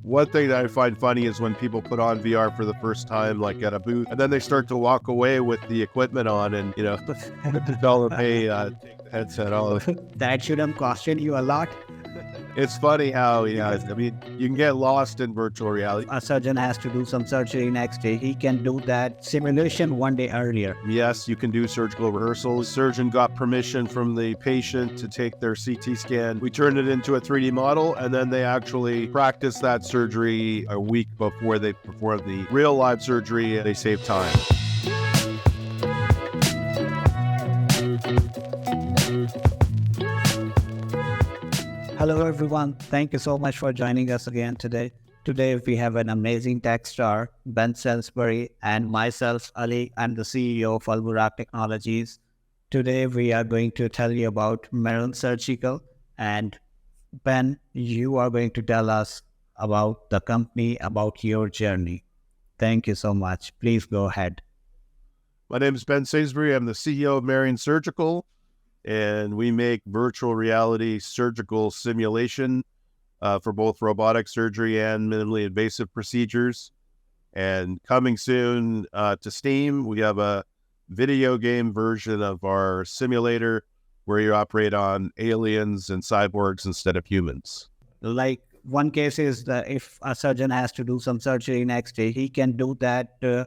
One thing that I find funny is when people put on VR for the first time, like at a booth, and then they start to walk away with the equipment on and, to tell them, hey, take the headset off. That should have costed you a lot. It's funny how, you can get lost in virtual reality. A surgeon has to do some surgery next day. He can do that simulation one day earlier. Yes, you can do surgical rehearsals. Surgeon got permission from the patient to take their CT scan. We turned it into a 3D model, and then they actually practice that surgery a week before they perform the real live surgery, and they save time. Hello everyone, thank you so much for joining us again today. Today we have an amazing tech star, Ben Sainsbury, and myself, Ali. I'm the CEO of Al-Burraq Technologies. Today we are going to tell you about Marion Surgical, and Ben, you are going to tell us about the company, about your journey. Thank you so much. Please go ahead. My name is Ben Sainsbury. I'm the CEO of Marion Surgical, and we make virtual reality surgical simulation for both robotic surgery and minimally invasive procedures. And coming soon to Steam, we have a video game version of our simulator where you operate on aliens and cyborgs instead of humans. Like one case is that if a surgeon has to do some surgery next day, he can do that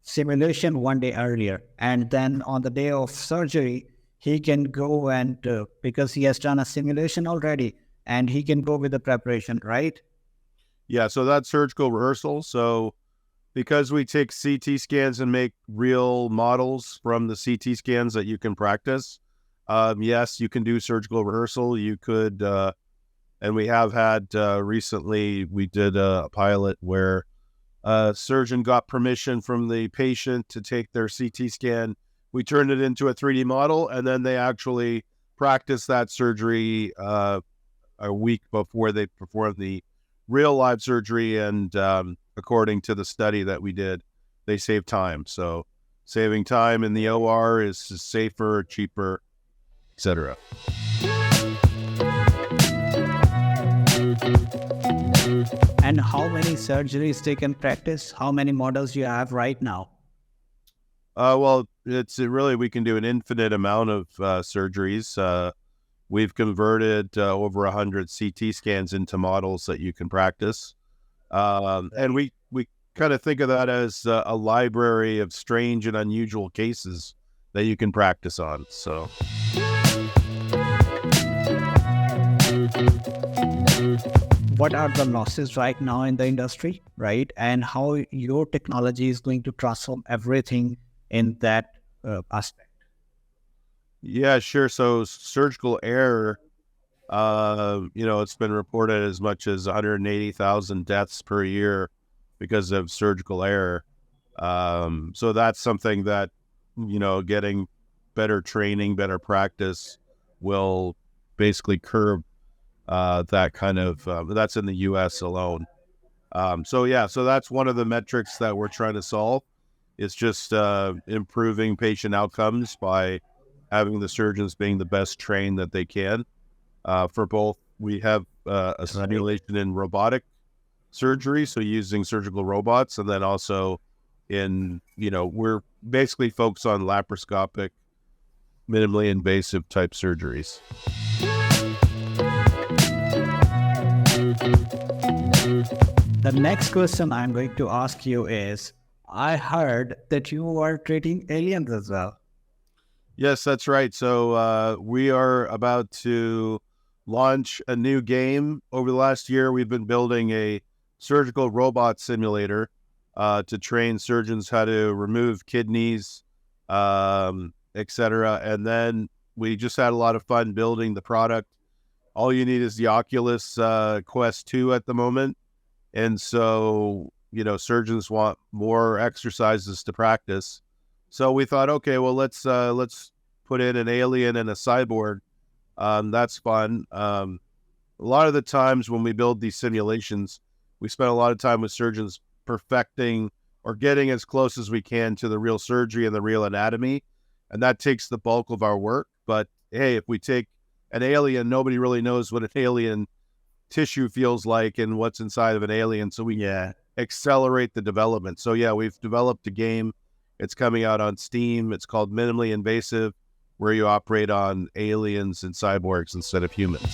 simulation one day earlier. And then on the day of surgery, he can go and, because he has done a simulation already, and he can go with the preparation, right? Yeah, so that's surgical rehearsal. So because we take CT scans and make real models from the CT scans that you can practice, yes, you can do surgical rehearsal. You could, and we have had recently, we did a pilot where a surgeon got permission from the patient to take their CT scan. We turned it into a 3D model, and then they actually practice that surgery a week before they perform the real live surgery. And according to the study that we did, they save time. So saving time in the OR is safer, cheaper, etc. And how many surgeries they can practice? How many models you have right now? Well, it's really, we can do an infinite amount of surgeries. We've converted over 100 CT scans into models that you can practice. And we kind of think of that as a library of strange and unusual cases that you can practice on. So. What are the losses right now in the industry, right? And how your technology is going to transform everything in that aspect? Yeah, sure. So surgical error, it's been reported as much as 180,000 deaths per year because of surgical error. So that's something that, getting better training, better practice will basically curb that kind of, that's in the US alone. So that's one of the metrics that we're trying to solve. It's just improving patient outcomes by having the surgeons being the best trained that they can. For both, we have a simulation in robotic surgery, so using surgical robots, and then also in, we're basically focused on laparoscopic, minimally invasive type surgeries. The next question I'm going to ask you is, I heard that you are treating aliens as well. Yes, that's right. So we are about to launch a new game. Over the last year, we've been building a surgical robot simulator to train surgeons how to remove kidneys, etc. And then we just had a lot of fun building the product. All you need is the Oculus Quest 2 at the moment. And so, surgeons want more exercises to practice. So we thought, okay, well, let's put in an alien and a cyborg. That's fun. A lot of the times when we build these simulations, we spend a lot of time with surgeons perfecting or getting as close as we can to the real surgery and the real anatomy. And that takes the bulk of our work. But hey, if we take an alien, nobody really knows what an alien tissue feels like and what's inside of an alien, so we accelerate the development. So yeah, we've developed a game. It's coming out on Steam. It's called Minimally Invasive, where you operate on aliens and cyborgs instead of humans.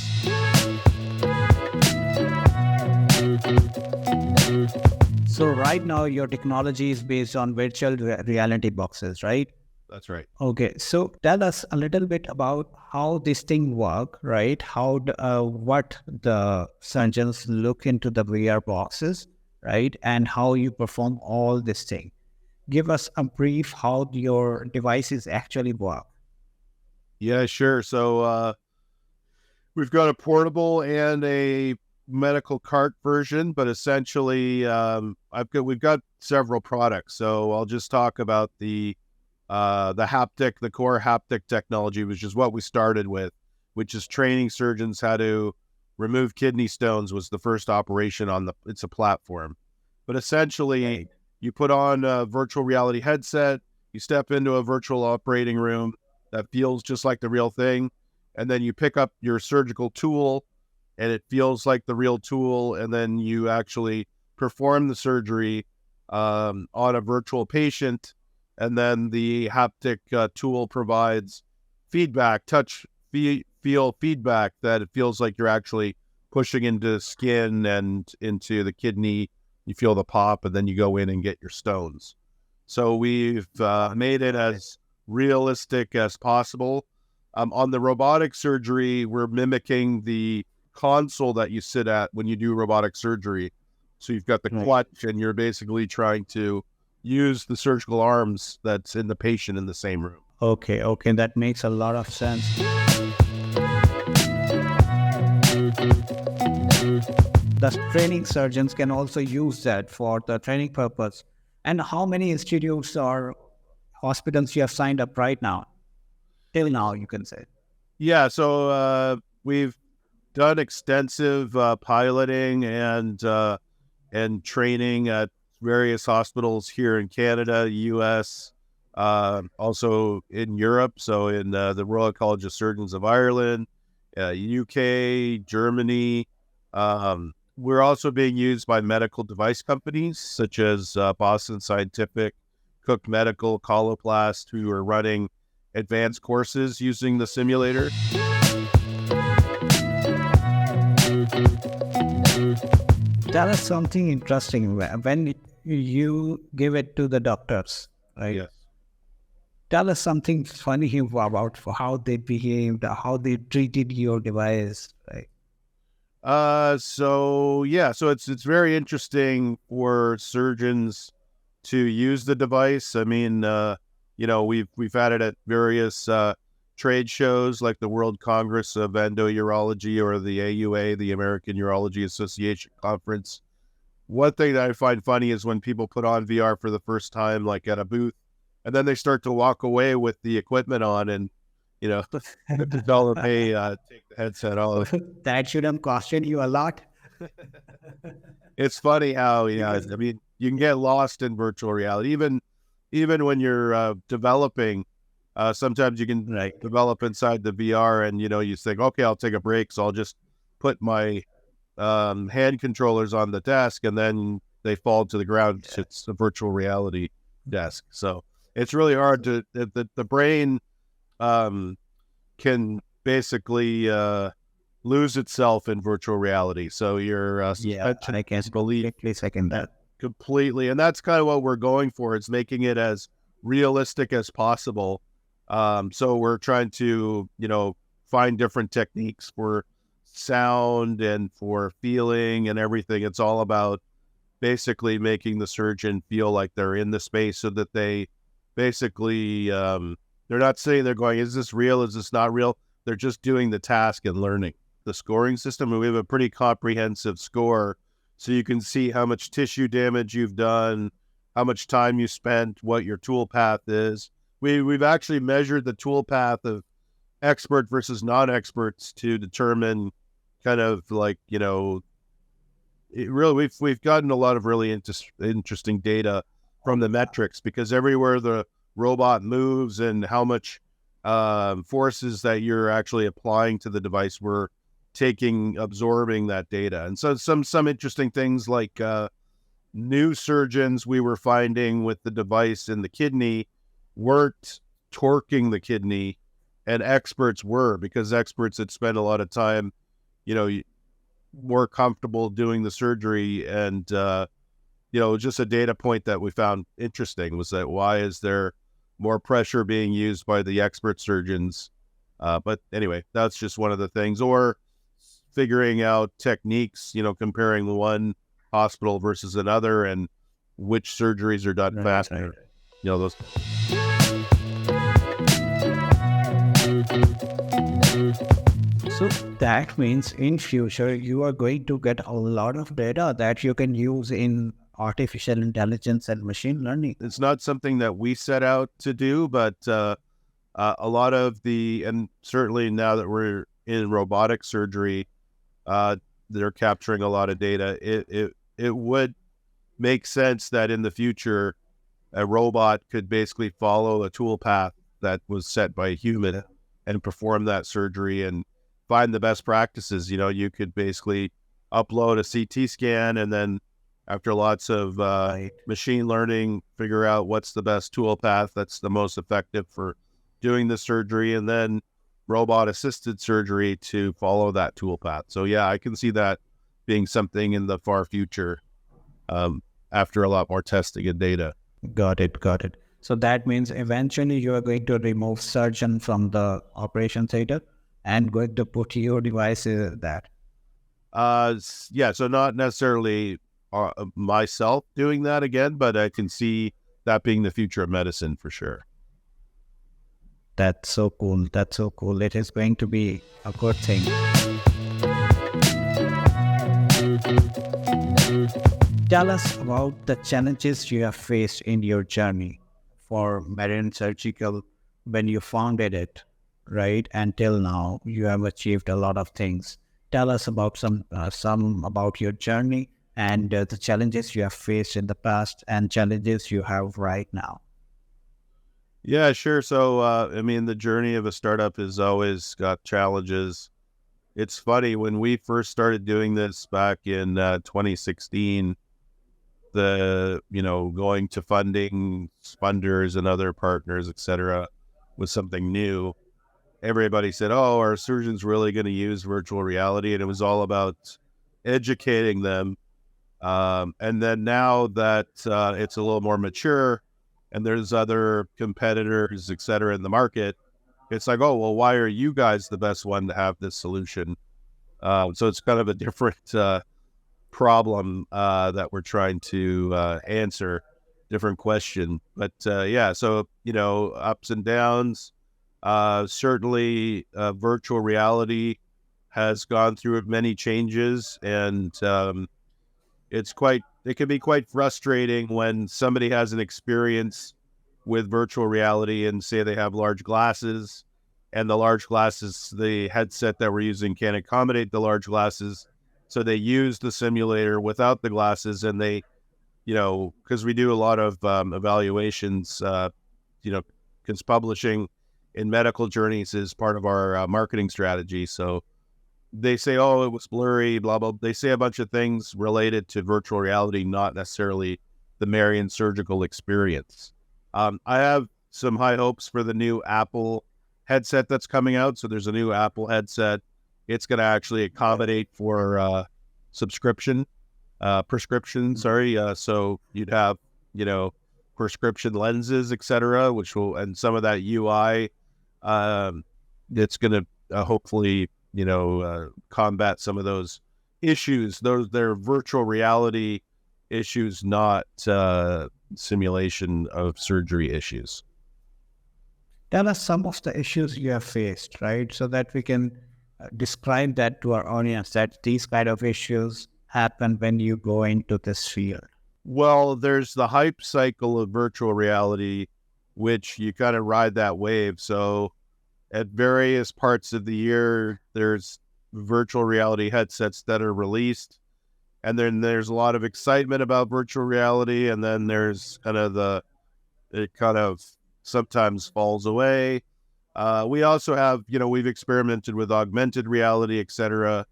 So right now your technology is based on virtual reality boxes, right? That's right. Okay, so tell us a little bit about how this thing work, right? How what the surgeons look into the VR boxes, right? And how you perform all this thing. Give us a brief how your devices actually work. Yeah, sure. So we've got a portable and a medical cart version, but essentially we've got several products. So I'll just talk about the core haptic technology, which is what we started with, which is training surgeons how to remove kidney stones. Was the first operation it's a platform. But essentially, you put on a virtual reality headset, you step into a virtual operating room that feels just like the real thing, and then you pick up your surgical tool, and it feels like the real tool, and then you actually perform the surgery on a virtual patient, and then the haptic tool provides feedback, feel feedback, that it feels like you're actually pushing into skin and into the kidney. You feel the pop, and then you go in and get your stones. So we've made it as realistic as possible. On the robotic surgery, we're mimicking the console that you sit at when you do robotic surgery. So you've got the clutch, and you're basically trying to use the surgical arms that's in the patient in the same room. Okay, that makes a lot of sense. The training surgeons can also use that for the training purpose. And how many institutes or hospitals you have signed up right now? Till now, you can say. Yeah, so we've done extensive piloting and training at various hospitals here in Canada, US, also in Europe. So in the Royal College of Surgeons of Ireland, UK, Germany. We're also being used by medical device companies such as Boston Scientific, Cook Medical, Coloplast, who are running advanced courses using the simulator. Tell us something interesting. When you give it to the doctors, right? Yes. Tell us something funny about how they behaved, how they treated your device, right? So it's very interesting for surgeons to use the device. I mean, we've had it at various trade shows like the World Congress of Endourology or the AUA, the American Urology Association Conference. One thing that I find funny is when people put on VR for the first time, like at a booth, and then they start to walk away with the equipment on, and tell them, hey, take the headset off. That shouldn't cost you a lot. It's funny how, I mean, you can get lost in virtual reality. Even when you're developing, sometimes you can develop inside the VR, and, you think, okay, I'll take a break, so I'll just put my hand controllers on the desk, and then they fall to the ground. Yeah. It's a virtual reality desk. So it's really hard to, the brain can basically lose itself in virtual reality. So you're I can't believe second that completely. And that's kind of what we're going for. It's making it as realistic as possible. So we're trying to, find different techniques for sound and for feeling and everything. It's all about basically making the surgeon feel like they're in the space, so that they basically, they're not saying they're going, is this real? Is this not real? They're just doing the task and learning. The scoring system, we have a pretty comprehensive score, so you can see how much tissue damage you've done, how much time you spent, what your tool path is. We've actually measured the tool path of expert versus non-experts to determine kind of like, we've gotten a lot of really interesting data from the metrics, because everywhere the robot moves and how much forces that you're actually applying to the device, we're absorbing that data. And so some interesting things like new surgeons we were finding with the device in the kidney weren't torquing the kidney, and experts were, because experts had spent a lot of time, more comfortable doing the surgery. And, just a data point that we found interesting was that why is there more pressure being used by the expert surgeons? But anyway, that's just one of the things. Or figuring out techniques, comparing one hospital versus another and which surgeries are done faster. Right. Those. So that means in future, you are going to get a lot of data that you can use in artificial intelligence and machine learning. It's not something that we set out to do, but a lot of and certainly now that we're in robotic surgery, they're capturing a lot of data. It would make sense that in the future, a robot could basically follow a tool path that was set by a human and perform that surgery and find the best practices. You could basically upload a CT scan and then after lots of machine learning, figure out what's the best tool path that's the most effective for doing the surgery, and then robot assisted surgery to follow that tool path. So yeah, I can see that being something in the far future after a lot more testing and data. Got it. So that means eventually you are going to remove surgeon from the operation theater and going to put your devices that. Yeah, so not necessarily myself doing that again, but I can see that being the future of medicine for sure. That's so cool. It is going to be a good thing. Tell us about the challenges you have faced in your journey for Marion Surgical when you founded it, right? Until now, you have achieved a lot of things. Tell us about some about your journey and the challenges you have faced in the past and challenges you have right now. Yeah, sure. So, the journey of a startup has always got challenges. It's funny, when we first started doing this back in 2016, going to funders and other partners, etc., was something new. Everybody said, "Oh, our surgeons really going to use virtual reality?" And it was all about educating them. And then now that it's a little more mature and there's other competitors, et cetera, in the market, it's like, oh, well, why are you guys the best one to have this solution? So it's kind of a different problem that we're trying to answer, different question. But yeah, so, ups and downs. Certainly virtual reality has gone through many changes, and it can be quite frustrating when somebody has an experience with virtual reality and say they have large glasses, and the headset that we're using can't accommodate the large glasses. So they use the simulator without the glasses, and they, because we do a lot of evaluations, because publishing in medical journeys is part of our marketing strategy. So they say, oh, it was blurry, blah, blah. They say a bunch of things related to virtual reality, not necessarily the Marion Surgical experience. I have some high hopes for the new Apple headset that's coming out. So there's a new Apple headset. It's going to actually accommodate for prescription. So you'd have, prescription lenses, etc., and some of that UI, it's going to hopefully, combat some of those issues. They're virtual reality issues, not simulation of surgery issues. Tell us some of the issues you have faced, right? So that we can describe that to our audience, that these kind of issues happen when you go into this field. Well, there's the hype cycle of virtual reality, which you kind of ride that wave. So at various parts of the year, there's virtual reality headsets that are released. And then there's a lot of excitement about virtual reality. And then there's it kind of sometimes falls away. We also have, we've experimented with augmented reality, etc.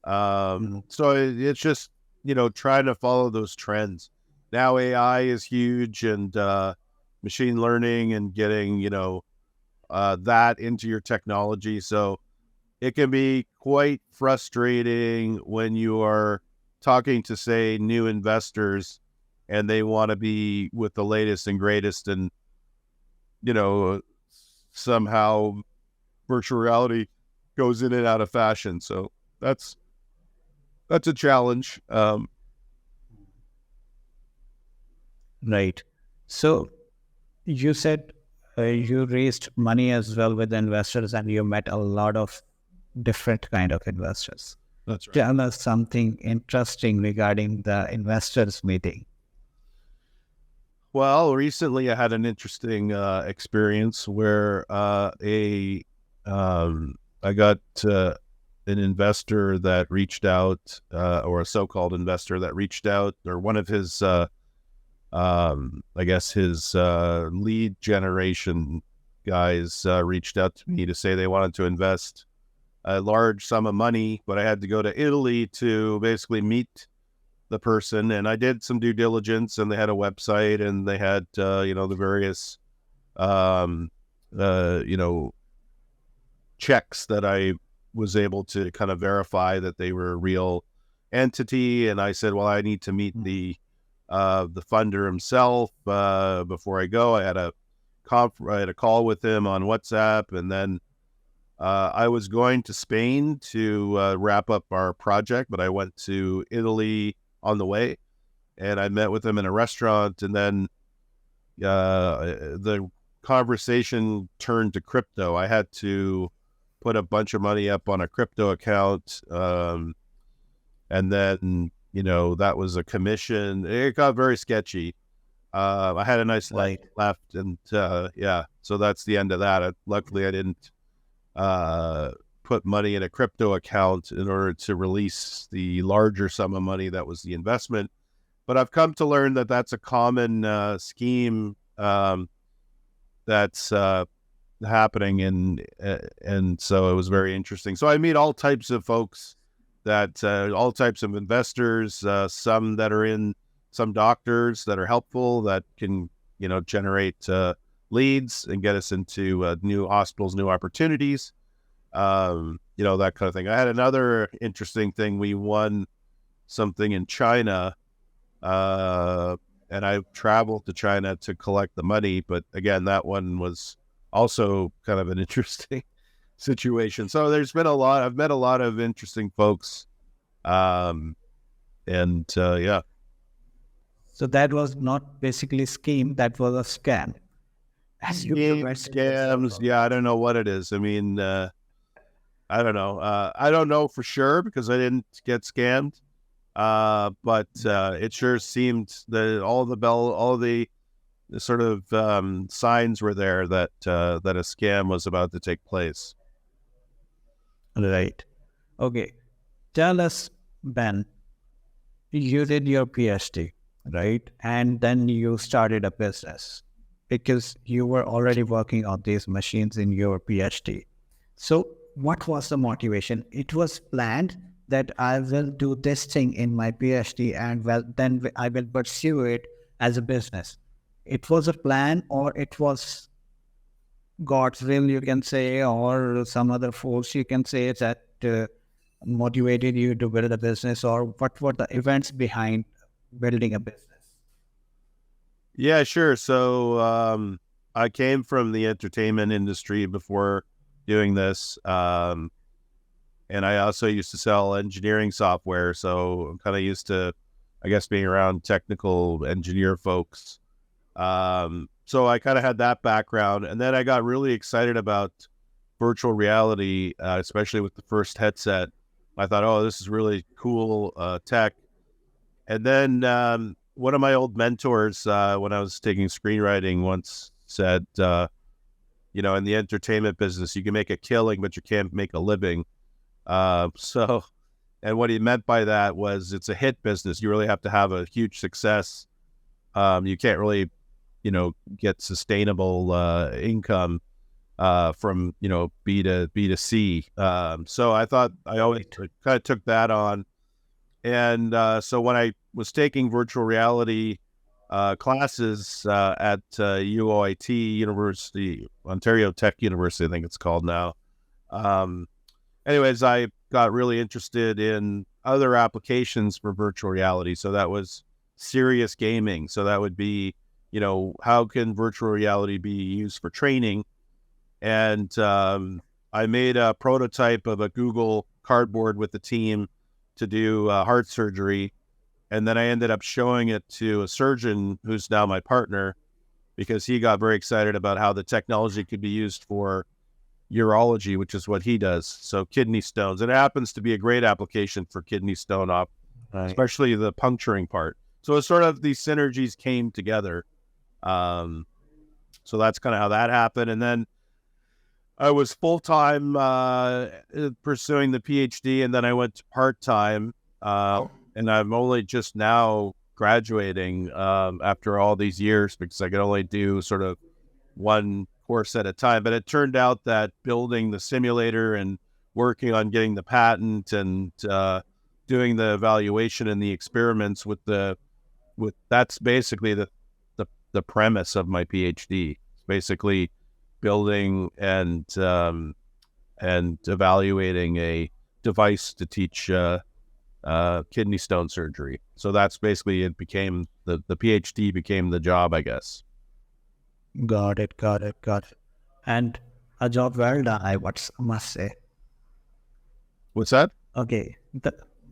So it's just, trying to follow those trends. Now AI is huge, and machine learning, and getting, that into your technology. So it can be quite frustrating when you are talking to, say, new investors, and they want to be with the latest and greatest, and, somehow virtual reality goes in and out of fashion. So that's a challenge. Right. So you said you raised money as well with investors, and you met a lot of different kind of investors. That's right. Tell us something interesting regarding the investors meeting. Well, recently I had an interesting experience where I got an investor that reached out, or a so-called investor that reached out, or one of his, I guess his lead generation guys reached out to me to say they wanted to invest a large sum of money, but I had to go to Italy to basically meet the person. And I did some due diligence, and they had a website, and they had, the various, checks that I was able to kind of verify that they were a real entity. And I said, well, I need to meet the funder himself before I go. I had a call with him on WhatsApp, and then I was going to Spain to wrap up our project, but I went to Italy on the way, and I met with him in a restaurant, and then the conversation turned to crypto. I had to put a bunch of money up on a crypto account, and then, that was a commission. It got very sketchy. I had a nice light left, and so that's the end of that. Luckily, I didn't put money in a crypto account in order to release the larger sum of money that was the investment. But I've come to learn that that's a common scheme that's happening, and so it was very interesting. So I meet all types of folks, all types of investors, some doctors that are helpful, that can, generate leads and get us into new hospitals, new opportunities, that kind of thing. I had another interesting thing. We won something in China, and I traveled to China to collect the money. But again, that one was also kind of an interesting situation. So I've met a lot of interesting folks. Yeah. So that was not basically scheme, that was a scam. Scams. Yeah, I don't know what it is. I mean, I don't know. I don't know for sure because I didn't get scammed. But it sure seemed that all the sort of signs were there that a scam was about to take place. Right. Okay. Tell us, Ben, you did your PhD, right? And then you started a business because you were already working on these machines in your PhD. So what was the motivation? It was planned that I will do this thing in my PhD, and then I will pursue it as a business. It was a plan, or it was God's will, you can say, or some other force, you can say, that motivated you to build a business, or what were the events behind building a business? Yeah, sure. So I came from the entertainment industry before doing this. And I also used to sell engineering software. So I'm kind of used to, I guess, being around technical engineer folks. So I kind of had that background. And then I got really excited about virtual reality, especially with the first headset. I thought, oh, this is really cool tech. And then one of my old mentors, when I was taking screenwriting, once said, in the entertainment business, you can make a killing, but you can't make a living. And what he meant by that was it's a hit business. You really have to have a huge success. You can't really, get sustainable income from B to C. So I thought I always kind of took that on, and so when I was taking virtual reality classes at UOIT University, Ontario Tech University, I think it's called now. Anyways, I got really interested in other applications for virtual reality. So that was serious gaming. So that would be, how can virtual reality be used for training? And I made a prototype of a Google Cardboard with the team to do heart surgery. And then I ended up showing it to a surgeon who's now my partner, because he got very excited about how the technology could be used for urology, which is what he does. So kidney stones. And it happens to be a great application for kidney stone especially the puncturing part. So it's sort of these synergies came together. So that's kind of how that happened. And then I was full-time pursuing the PhD, and then I went to part-time. And I'm only just now graduating after all these years, because I could only do sort of one course at a time. But it turned out that building the simulator and working on getting the patent and doing the evaluation and the experiments that's basically the premise of my PhD. It's basically building and evaluating a device to teach kidney stone surgery. So that's basically, it became the PhD became the job, I guess. Got it. And a job well done, I must say. What's that? Okay.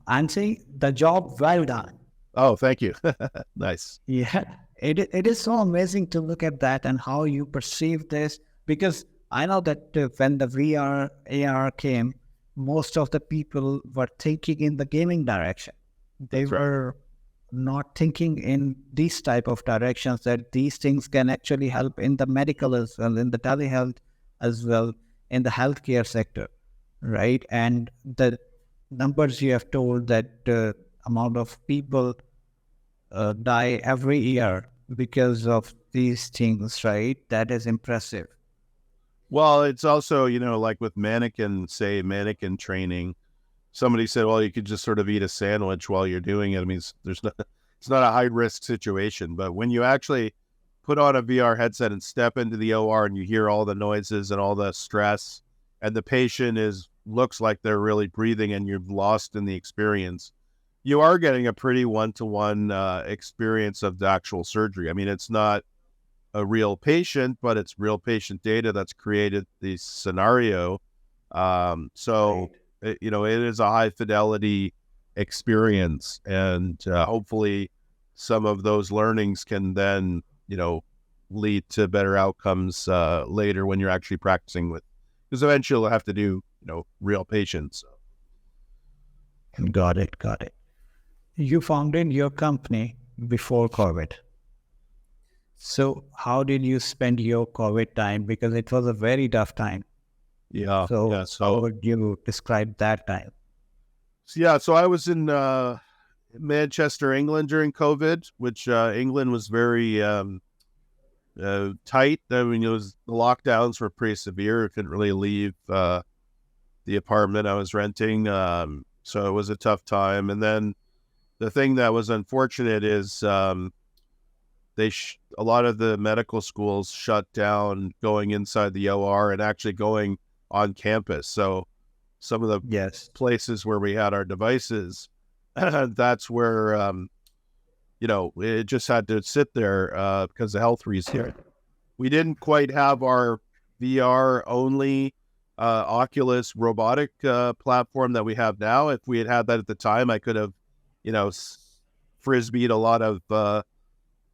I'm saying the job well done. Oh, thank you. Nice. Yeah. It is so amazing to look at that and how you perceive this, because I know that when the VR, AR came, most of the people were thinking in the gaming direction. They were not thinking in these type of directions, that these things can actually help in the medical as well, in the telehealth as well, in the healthcare sector, right? And the numbers you have told, that amount of people die every year because of these things, right? That is impressive. Well, it's also, like with mannequin training, somebody said, well, you could just sort of eat a sandwich while you're doing it. I mean, it's not a high risk situation, but when you actually put on a VR headset and step into the OR and you hear all the noises and all the stress, and the patient looks like they're really breathing and you've lost in the experience, you are getting a pretty one-to-one experience of the actual surgery. I mean, it's not a real patient, but it's real patient data that's created the scenario. It is a high fidelity experience, and hopefully some of those learnings can then, lead to better outcomes later when you're actually practicing with, because eventually you'll have to do, real patients. Got it. You founded your company before COVID. So how did you spend your COVID time? Because it was a very tough time. Yeah. So how would you describe that time? So I was in Manchester, England during COVID, which England was very tight. I mean, the lockdowns were pretty severe. I couldn't really leave the apartment I was renting. So it was a tough time. And then the thing that was unfortunate is a lot of the medical schools shut down going inside the OR and actually going on campus. So some of the places where we had our devices, that's where, it just had to sit there because of health reasons. We didn't quite have our VR only Oculus robotic platform that we have now. If we had had that at the time, I could have, frisbeed a lot of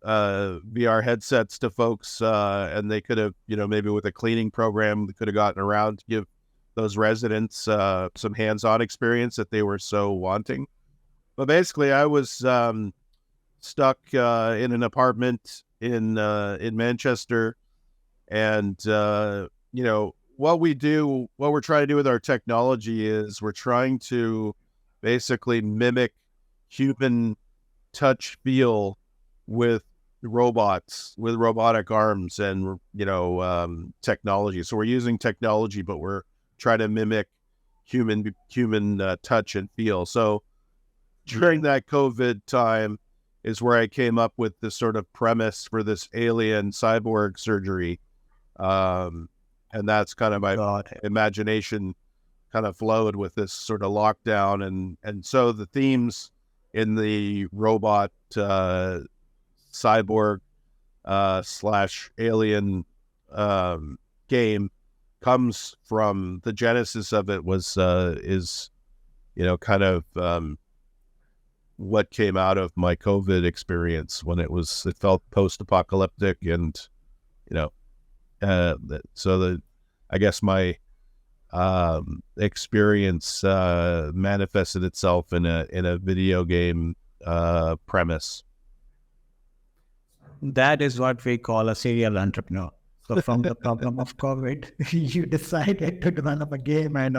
VR headsets to folks, and they could have, maybe with a cleaning program, they could have gotten around to give those residents some hands-on experience that they were so wanting. But basically, I was stuck in an apartment in Manchester, and what we're trying to do with our technology is we're trying to basically mimic human touch feel with robots with robotic arms and technology. So we're using technology, but we're trying to mimic human touch and feel. So during that COVID time is where I came up with this sort of premise for this alien cyborg surgery. And that's kind of my imagination kind of flowed with this sort of lockdown. And so the themes in the robot cyborg slash alien game comes from the genesis of it is kind of what came out of my COVID experience when it felt post-apocalyptic and I guess my experience manifested itself in a video game premise. That is what we call a serial entrepreneur. So from the problem of COVID, you decided to develop a game and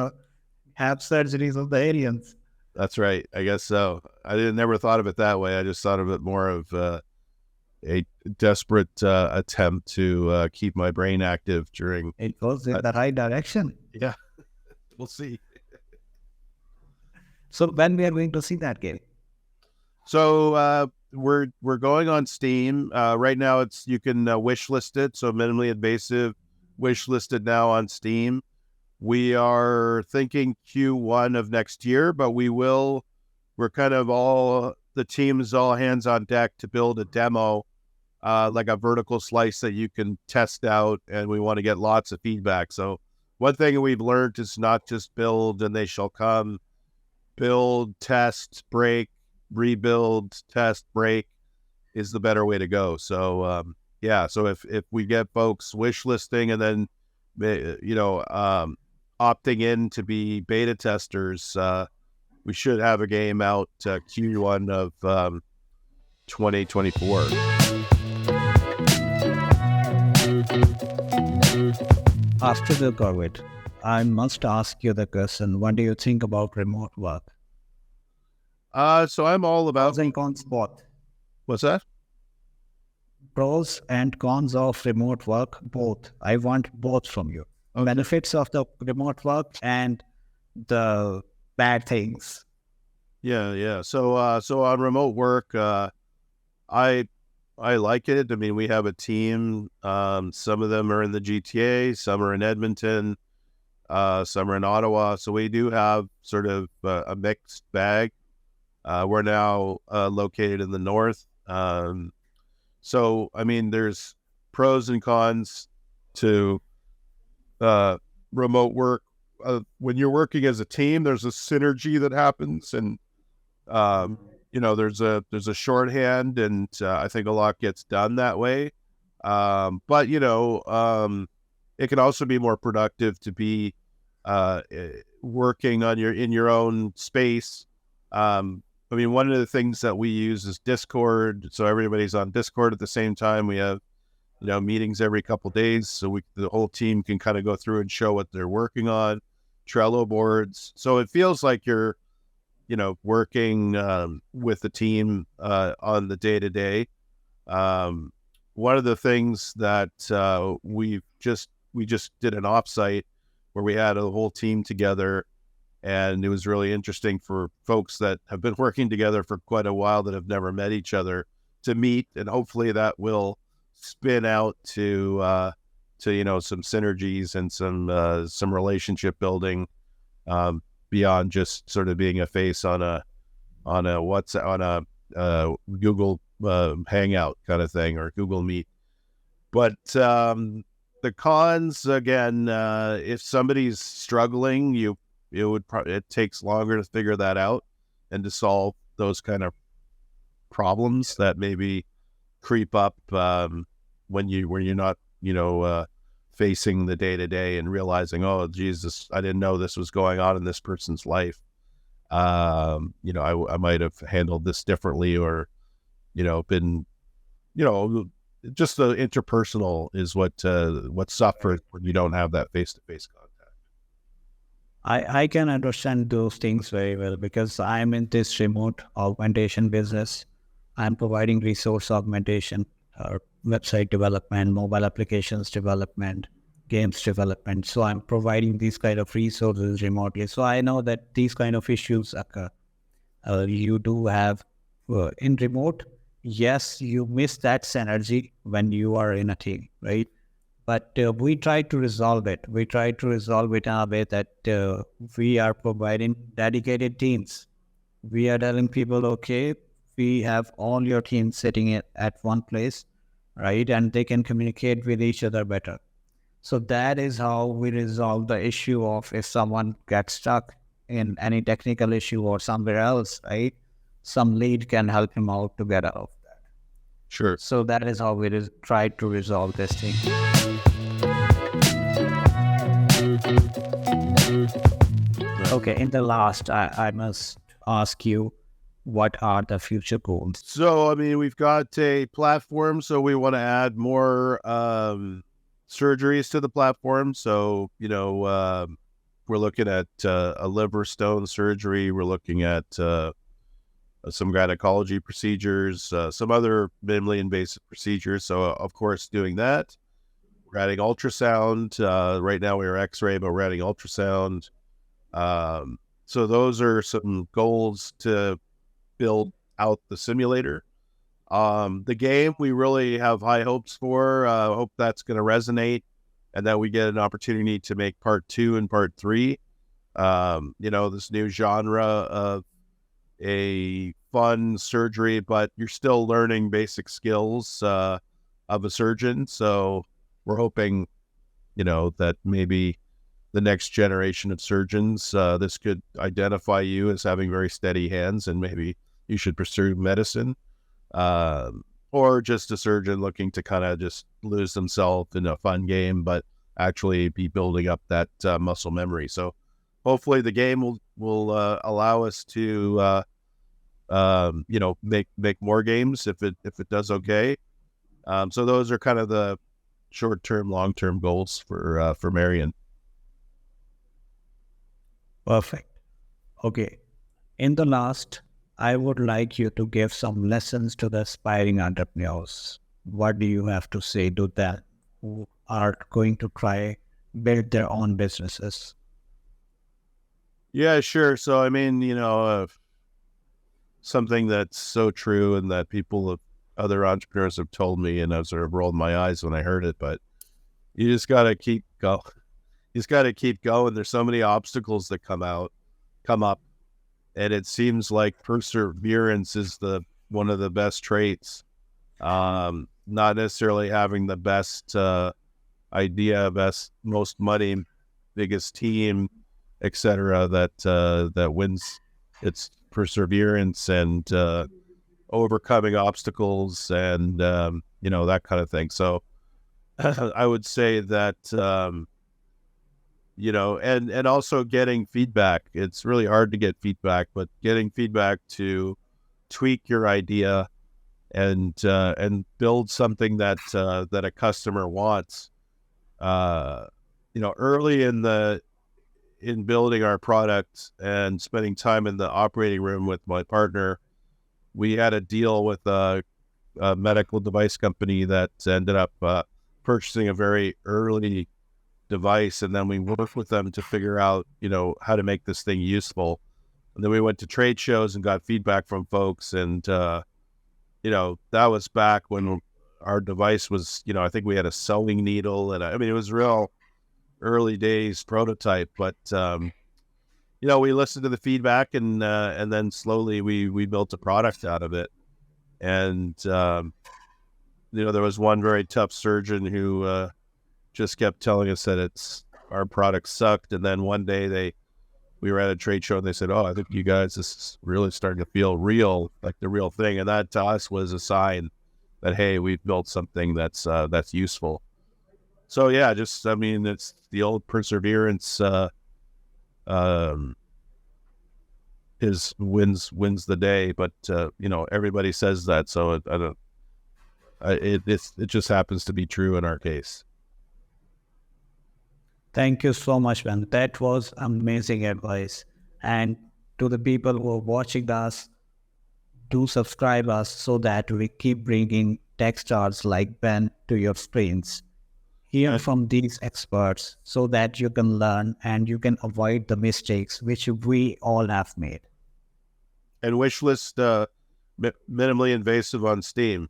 have surgeries of the aliens. That's right. I guess so. I never thought of it that way. I just thought of it more of a desperate attempt to keep my brain active during. It goes in the right direction. Yeah, we'll see. So when we are going to see that game? So we're going on Steam right now. You can wish list it. So minimally invasive wish listed now on Steam. We are thinking Q1 of next year, but we're kind of the team's all hands on deck to build a demo, like a vertical slice that you can test out, and we want to get lots of feedback. So one thing we've learned is not just build and they shall come. Build, test, break, rebuild, test, break is the better way to go. So so if we get folks wish listing and then opting in to be beta testers, we should have a game out Q1 of 2024. After the COVID, I must ask you the question, what do you think about remote work? So I'm all about... Pros and cons both. What's that? Pros and cons of remote work, both. I want both from you. Okay. Benefits of the remote work and the bad things. Yeah. So on remote work, I like it. I mean, we have a team. Some of them are in the GTA, some are in Edmonton, some are in Ottawa. So we do have sort of a mixed bag. We're now located in the north. So, I mean, there's pros and cons to remote work. When you're working as a team, there's a synergy that happens, and there's a shorthand, and I think a lot gets done that way. But it can also be more productive to be working in your own space. I mean, one of the things that we use is Discord. So everybody's on Discord at the same time. We have, meetings every couple of days. So the whole team can kind of go through and show what they're working on. Trello boards. So it feels like you're, working with the team on the day to day. One of the things that we just did an offsite where we had a whole team together. And it was really interesting for folks that have been working together for quite a while that have never met each other to meet. And hopefully that will spin out to some synergies and some relationship building beyond just sort of being a face on a Google Hangout kind of thing or Google Meet. But the cons, again, if somebody's struggling, it takes longer to figure that out and to solve those kind of problems that maybe creep up when you're not facing the day to day and realizing, oh Jesus, I didn't know this was going on in this person's life. I might have handled this differently, or been just the interpersonal is what suffers when you don't have that face-to-face contact. I can understand those things very well because I'm in this remote augmentation business. I'm providing resource augmentation website development, mobile applications development, games development. So I'm providing these kind of resources remotely. So I know that these kind of issues occur. You do have in remote, yes, you miss that synergy when you are in a team, right? But we try to resolve it. We try to resolve it in a way that we are providing dedicated teams. We are telling people, okay, we have all your teams sitting at one place, right? And they can communicate with each other better. So that is how we resolve the issue of if someone gets stuck in any technical issue or somewhere else, right? Some lead can help him out to get out of that. Sure. So that is how we try to resolve this thing. Okay, in the last, I must ask you, what are the future goals? So, I mean, we've got a platform, so we want to add more surgeries to the platform. So, we're looking at a liver stone surgery. We're looking at some gynecology procedures, some other minimally invasive procedures. So, of course, doing that. We're adding ultrasound. Right now, we're X-ray, but we're adding ultrasound. So those are some goals to build out the simulator. The game, we really have high hopes for. Hope that's going to resonate and that we get an opportunity to make part 2 and part 3. This new genre of a fun surgery, but you're still learning basic skills of a surgeon. So we're hoping, that maybe the next generation of surgeons, this could identify you as having very steady hands and maybe you should pursue medicine, or just a surgeon looking to kind of just lose themselves in a fun game, but actually be building up that muscle memory. So hopefully the game will allow us to, make more games if it does okay. So those are kind of the short-term, long-term goals for Marion. Perfect. Okay. In the last, I would like you to give some lessons to the aspiring entrepreneurs. What do you have to say to them who are going to try build their own businesses? Yeah, sure. So, I mean, something that's so true and that other entrepreneurs have told me, and I've sort of rolled my eyes when I heard it, but you just got to keep going. You just got to keep going. There's so many obstacles that come up, and it seems like perseverance is one of the best traits. Not necessarily having the best idea, most money, biggest team, etc. That wins. It's perseverance and overcoming obstacles and that kind of thing. So I would say that and also getting feedback. It's really hard to get feedback, but getting feedback to tweak your idea and build something that a customer wants. Early in building our product and spending time in the operating room with my partner, we had a deal with a medical device company that ended up purchasing a very early device, and then we worked with them to figure out, how to make this thing useful. And then we went to trade shows and got feedback from folks, and that was back when our device was, I think we had a sewing needle, and it was real early days prototype, but we listened to the feedback and then slowly we built a product out of it. And there was one very tough surgeon who just kept telling us that our product sucked, and then one day we were at a trade show and they said, "Oh, I think you guys, this is really starting to feel real, like the real thing." And that to us was a sign that, hey, we've built something that's useful. So yeah, it's the old perseverance wins the day, but everybody says that, so it just happens to be true in our case. Thank you so much, Ben. That was amazing advice. And to the people who are watching us, do subscribe us so that we keep bringing tech stars like Ben to your screens. Hear from these experts so that you can learn and you can avoid the mistakes which we all have made. And wish list minimally invasive on Steam.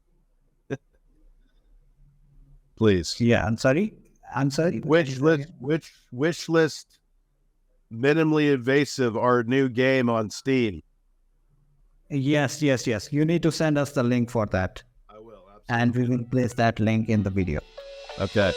Please. Yeah, I'm sorry. Wish list minimally invasive, our new game on Steam. Yes. You need to send us the link for that. I will, absolutely. And we will place that link in the video. Okay.